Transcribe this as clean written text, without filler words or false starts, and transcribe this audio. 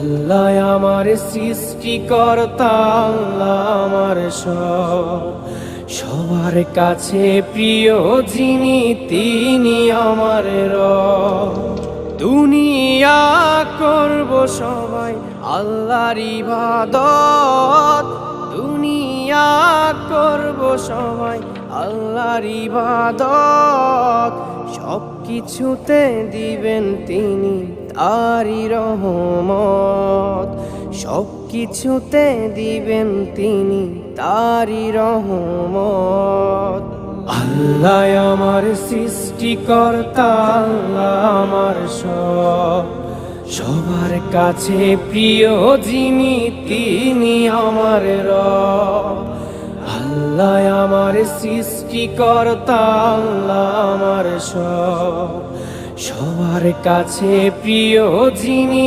আল্লাহ আমার সৃষ্টিকর্তা, আল্লাহ আমার সবার কাছে প্রিয় যিনি তিনি আমার রব। দুনিয়া করব সবাই আল্লাহর ইবাদত, দুনিয়া করব সবাই আল্লাহর ইবাদত। সব কিছুতে দিবেন তিনি তারই রহমত, সব কিছুতে দিবেন তিনি তারই রহমত। আল্লাহ আমার সৃষ্টিকর্তা, আল্লাহ আমার সবার কাছে প্রিয় যিনি তিনি আমার রব। আল্লাহ আমার সৃষ্টিকর্তা, আল্লাহ আমার সবার কাছে প্রিয় যিনি